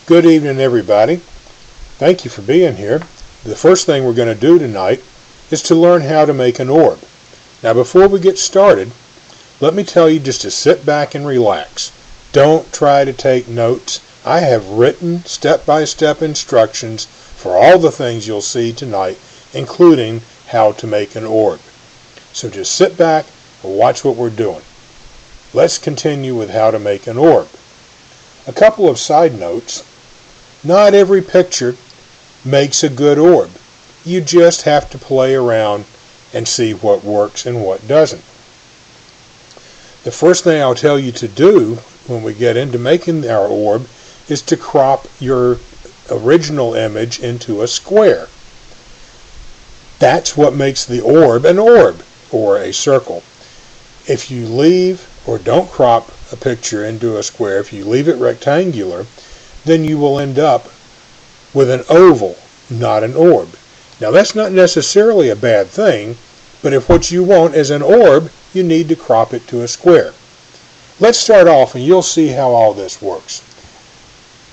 Good evening, everybody. Thank you for being here. The first thing we're going to do tonight is to learn how to make an orb. Now, before we get started, let me tell you just to sit back and relax. Don't try to take notes. I have written step-by-step instructions for all the things you'll see tonight, including how to make an orb. So just sit back and watch what we're doing. Let's continue with how to make an orb. A couple of side notes. Not every picture makes a good orb. You just have to play around and see what works and what doesn't. The first thing I'll tell you to do when we get into making our orb is to crop your original image into a square. That's what makes the orb an orb, or a circle. If you leave or don't crop a picture into a square, if you leave it rectangular, then you will end up with an oval, not an orb. Now that's not necessarily a bad thing, but if what you want is an orb, you need to crop it to a square. Let's start off and you'll see how all this works.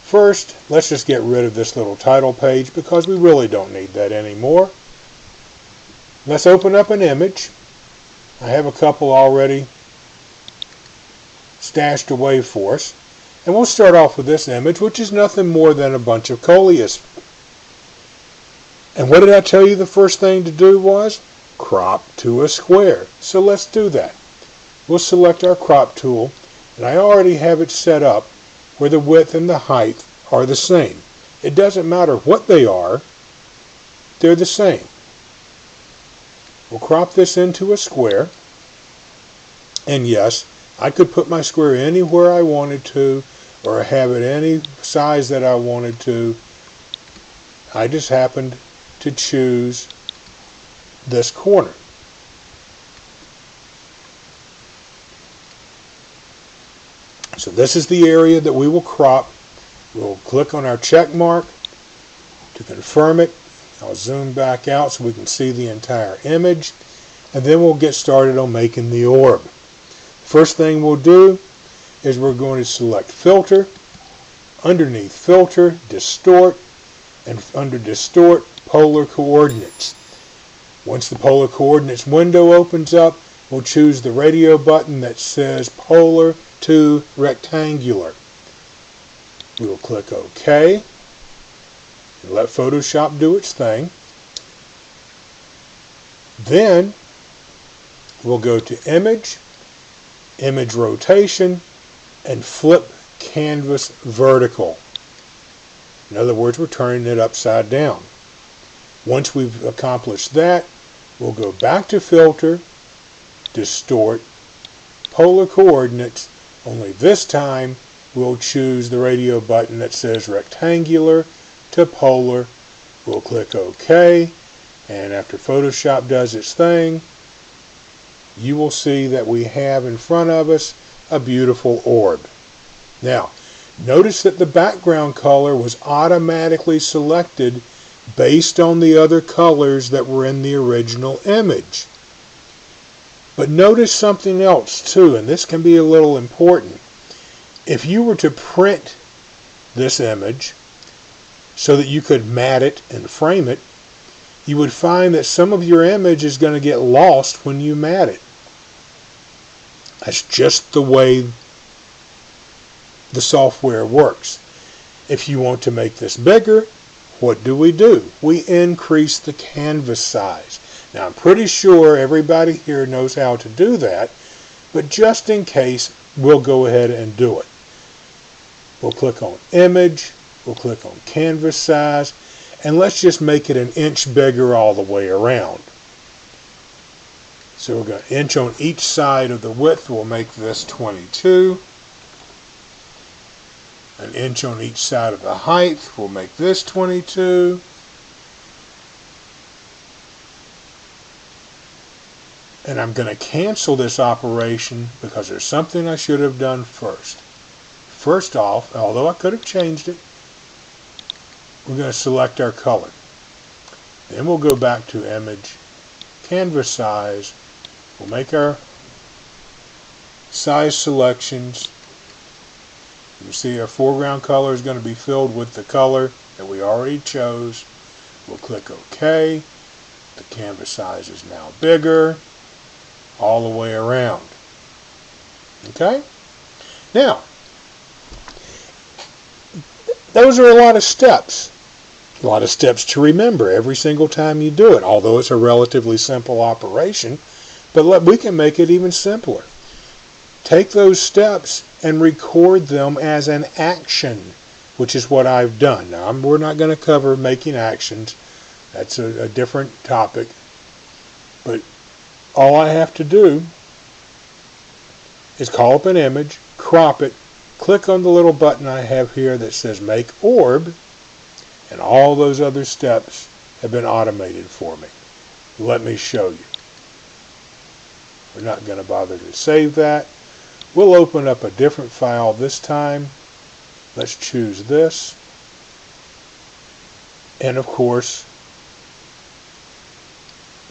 First, let's just get rid of this little title page because we really don't need that anymore. Let's open up an image. I have a couple already stashed away for us. And we'll start off with this image, which is nothing more than a bunch of coleus. And what did I tell you the first thing to do was? Crop to a square. So let's do that. We'll select our crop tool, and I already have it set up where the width and the height are the same. It doesn't matter what they are, they're the same. We'll crop this into a square, and yes, I could put my square anywhere I wanted to, or have it any size that I wanted to. I just happened to choose this corner. So this is the area that we will crop. We'll click on our check mark to confirm it. I'll zoom back out so we can see the entire image, and then we'll get started on making the orb. First thing we'll do is we're going to select Filter, underneath Filter, Distort, and under Distort, Polar Coordinates. Once the Polar Coordinates window opens up, we'll choose the radio button that says Polar to Rectangular. We will click OK and let Photoshop do its thing. Then we'll go to Image, Image Rotation, and flip Canvas Vertical. In other words, we're turning it upside down. Once we've accomplished that, we'll go back to Filter, Distort, Polar Coordinates, only this time we'll choose the radio button that says Rectangular to Polar. We'll click OK, and after Photoshop does its thing, you will see that we have in front of us a beautiful orb. Now, notice that the background color was automatically selected based on the other colors that were in the original image. But notice something else too, and this can be a little important. If you were to print this image so that you could mat it and frame it, you would find that some of your image is going to get lost when you mat it. That's just the way the software works. If you want to make this bigger, what do? We increase the canvas size. Now I'm pretty sure everybody here knows how to do that, but just in case, we'll go ahead and do it. We'll click on Image, we'll click on Canvas Size, and let's just make it an inch bigger all the way around. So we're going to inch on each side of the width. We'll make this 22. An inch on each side of the height. We'll make this 22. And I'm going to cancel this operation because there's something I should have done first. First off, although I could have changed it, we're going to select our color. Then we'll go back to Image, Canvas Size. We'll make our size selections. You see our foreground color is going to be filled with the color that we already chose. We'll click OK. The canvas size is now bigger all the way around. Okay? Now, those are a lot of steps. A lot of steps to remember every single time you do it, although it's a relatively simple operation. But we can make it even simpler. Take those steps and record them as an action, which is what I've done. Now, we're not going to cover making actions. That's a different topic. But all I have to do is call up an image, crop it, click on the little button I have here that says Make Orb, and all those other steps have been automated for me. Let me show you. We're not going to bother to save that. We'll open up a different file this time. Let's choose this. And of course,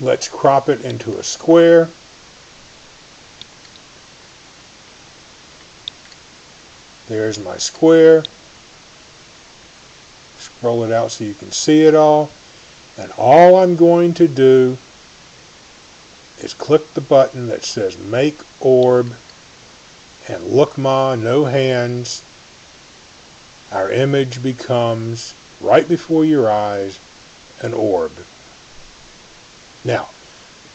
let's crop it into a square. There's my square. Scroll it out so you can see it all. And all I'm going to do is click the button that says Make Orb, and look ma, no hands. Our image becomes, right before your eyes, an orb. Now,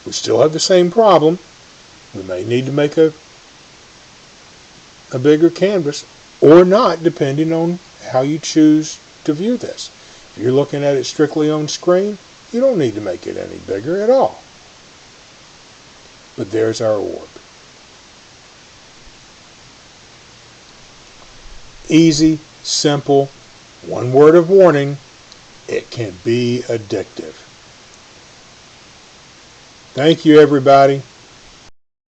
we still have the same problem. We may need to make a bigger canvas, or not, depending on how you choose to view this. If you're looking at it strictly on screen, you don't need to make it any bigger at all. But there's our orb. Easy, simple, one word of warning, it can be addictive. Thank you, everybody.